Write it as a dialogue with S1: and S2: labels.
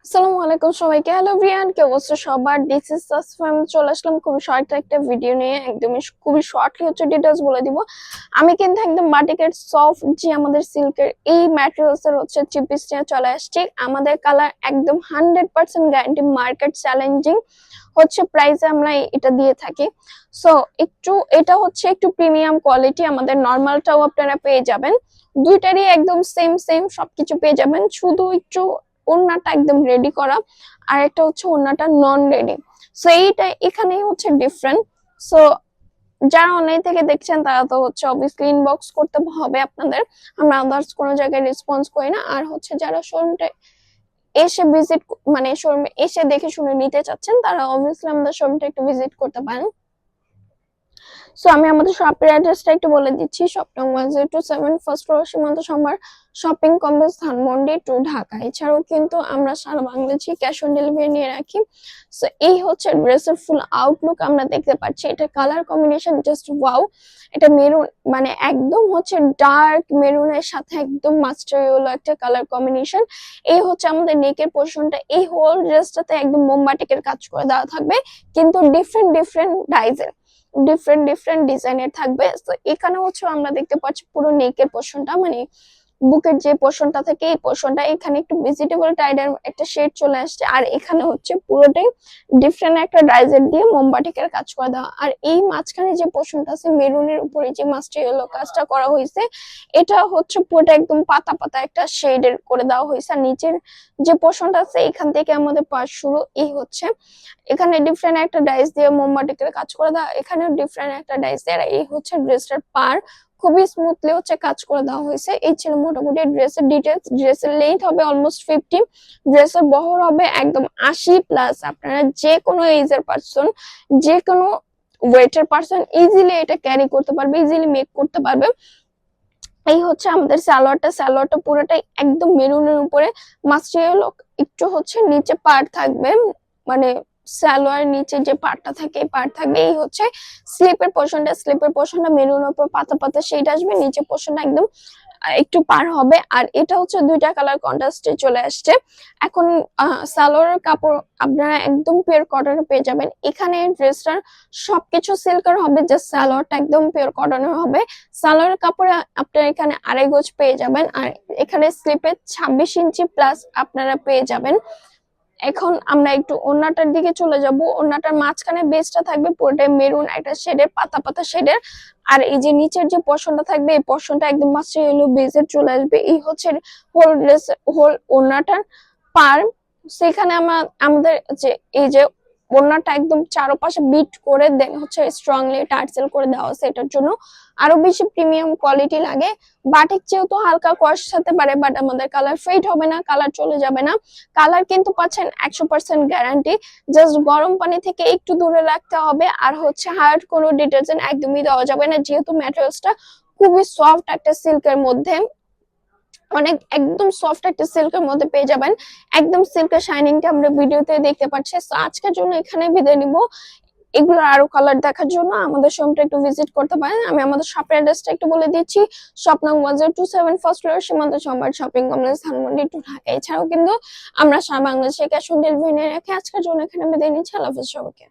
S1: আসসালামু আলাইকুম সবাইকে। হ্যালো এভরিওয়ান, কি অবস্থা সবার? This is Tasfam. চলে আসলাম খুবই শর্ট একটা ভিডিও নিয়ে। একদমই খুবই শর্টলি হচ্ছে ডিটেলস বলে দিব। আমি কিন্তু একদম বাটিকের সফট যে আমাদের সিল্কের এই ম্যাটেরিয়ালস এর হচ্ছে থ্রি পিস নিয়ে চলে আসছি। আমাদের কালার একদম 100% গ্যারান্টি, মার্কেট চ্যালেঞ্জিং হচ্ছে প্রাইসে আমরা এটা দিয়ে থাকি। সো এটা হচ্ছে একটু প্রিমিয়াম কোয়ালিটি। আমাদের নর্মালটাও আপনারা পেয়ে যাবেন, দুইটারই একদম সেম সেম সবকিছু পেয়ে যাবেন। শুধু একটু ওড়নাটা একদম রেডি করা, আর একটা হচ্ছে ওড়নাটা নন রেডি। সো এইটা এখানেই হচ্ছে ডিফারেন্ট। সো যারা অনলাইন থেকে দেখছেন তারা তো হচ্ছে অবভিয়াসলি ইনবক্স করতে হবে আপনাদের। আমরা আদার্স কোনো জায়গায় রেসপন্স করি না। আর হচ্ছে যারা শোরুমটা এসে ভিজিট, মানে শোরুমে এসে দেখে শুনে নিতে চাচ্ছেন, তারা অবভিয়াসলি আমাদের শোরুমটা একটু ভিজিট করতে পারেন। সো আমি আমাদের শপের অ্যাড্রেসটা একটু বলে দিচ্ছি। শপ নং 1027, first floor, Simanta Shambhar shopping complex, Dhanmondi two, Dhaka. এছাড়াও কিন্তু আমরা সারা বাংলাদেশে ক্যাশ অন ডেলিভারি নিয়ে রাখি। সো এই হচ্ছে ড্রেসের ফুল আউটলুক আমরা দেখতে পাচ্ছি। এটা কালার কম্বিনেশন জাস্ট ওয়াও। এটা মেরুন, মানে একদম হচ্ছে ডার্ক মেরুনের সাথে একদম মাস্টার ইয়েলো একটা কালার কম্বিনেশন। এই হচ্ছে আমাদের নেকের পোর্শনটা। এই হোল ড্রেসটাতে একদম মোমবাটিকের কাজ করে দেওয়া থাকবে, কিন্তু ডিফারেন্ট ডিফারেন্ট ডাইজের, ডিফারেন্ট ডিফারেন্ট ডিজাইনের থাকবে। তো এখানে হচ্ছে আমরা দেখতে পাচ্ছি পুরো নেকের পোর্শনটা, মানে বুকের যে পোর্শনটা থেকে এই পোর্শনটা এখানে একটু ভেজিটেবল টাইডের একটা শেড চলে আসছে। আর এখানে হচ্ছে পুরোটাই ডিফারেন্ট একটা ডাইজের দিয়ে মোমবাটিকের কাজ করে দেওয়া। আর এই মাঝখানে যে পোর্শনটা আছে মেরুনের উপরে যে মাস্টার ইয়েলো কাজটা করা হয়েছে, এটা হচ্ছে পুরোটা একদম পাতা পাতা একটা শেডের করে দেওয়া হয়েছে। আর নিচের যে পোর্শনটা আছে এখান থেকে আমাদের পাশ শুরু, এই হচ্ছে এখানে ডিফারেন্ট একটা ডাইস দিয়ে মোমবাটিকের কাজ করে দেওয়া, এখানে ডিফারেন্ট একটা ডাইস দিয়ে। আর এই হচ্ছে ড্রেসটার পার, খুবই স্মুথলি হচ্ছে কাজ করে দেওয়া হয়েছে। এই ছিল মোটামুটি ড্রেসের ডিটেলস। ড্রেসের লেন্থ হবে অলমোস্ট 50, ড্রেসের বহর হবে একদম 80+। আপনারা যে কোনো এজের পার্সন, যে কোনো ওয়েটের পার্সন ইজিলি এটা ক্যারি করতে পারবে, ইজিলি মেক করতে পারবে। এই হচ্ছে আমাদের সালোয়ারটা। সালোয়ারটা পুরোটাই একদম মেরুনের উপরে মাস্টার ইয়েলো, একটু হচ্ছে নিচে পাড় থাকবে, মানে সালোয়ার নিচে যে পাড়টা থাকে এই পাড় থাকবে। এই হচ্ছে স্লিপের পোর্শনটা মেরুনের উপর পাতা পাতা শেড আসবে, নিচে পোর্শনটা একদম একটু পার হবে। আর এটা হচ্ছে দুইটা কালার কন্ট্রাস্টে চলে আসছে। এখন সালোয়ারের কাপড় আপনারা একদম পিওর কটনের পেয়ে যাবেন। এখানে ড্রেসটার সবকিছু সিল্কের হবে, জাস্ট সালোয়ারটা একদম পিওর কটনের হবে। সালোয়ারের কাপড়ে আপনারা এখানে 2.5 গজ পেয়ে যাবেন। আর এখানে স্লিপে 26 ইঞ্চি প্লাস আপনারা পেয়ে যাবেন। এখন আমরা একটু ওড়নাটার দিকে চলে যাব। ওড়নাটার মাঝখানে বেসটা থাকবে পুরোটাই মেরুন একটা শেডের, পাতা পাতা শেডের। আর এই যে নিচের যে পোর্শনটা থাকবে এই পোর্শনটা একদম মাস্টার ইয়েলো বেজের চলে আসবে। এই হচ্ছে হোল ড্রেস, হোল ওড়নাটার পার। সেখানে আমাদের যে এই যে ওড়নাটা একদম চারপাশে বিট করে দেন হচ্ছে স্ট্রংলি টার্সেল করে দেওয়া আছে, এটার জন্য আরো বেশি প্রিমিয়াম কোয়ালিটি লাগে। বাটিক যেহেতু হালকা কষ্ট হতে পারে, বাট আমাদের কালার ফেড হবে না, কালার চলে যাবে না। কালার কিন্তু পাচ্ছেন 100% গ্যারান্টি। জাস্ট গরম পানি থেকে একটু দূরে রাখতে হবে। আর হচ্ছে হার্ড কোনো ডিটারজেন্ট একদমই দেওয়া যাবে না, যেহেতু ম্যাটেরিয়ালসটা খুবই সফট একটা সিল্কের মধ্যে, অনেক একদম সফট একটা সিল্কের মধ্যে পেয়ে যাবেন। একদম সিল্কের শাইনিংটা আমরা ভিডিওতে দেখতে পাচ্ছি। তো আজকের জন্য এখানে বিদায় নিব। এগুলোর আরো কালার দেখার জন্য আমাদের শোরুমটা একটু ভিজিট করতে পারেন। আমি আমাদের শপের অ্যাড্রেসটা একটু বলে দিচ্ছি। শপ নং 1027, first floor, Simanta Shambhar shopping complex, Dhanmondi two, Dhaka. এছাড়াও কিন্তু আমরা সারা বাংলাদেশে ক্যাশ অন ডেলিভারি নিয়ে রাখি। আজকের জন্য এখানে বিদায় নিচ্ছি। আল্লাহ হাফেজ সবাইকে।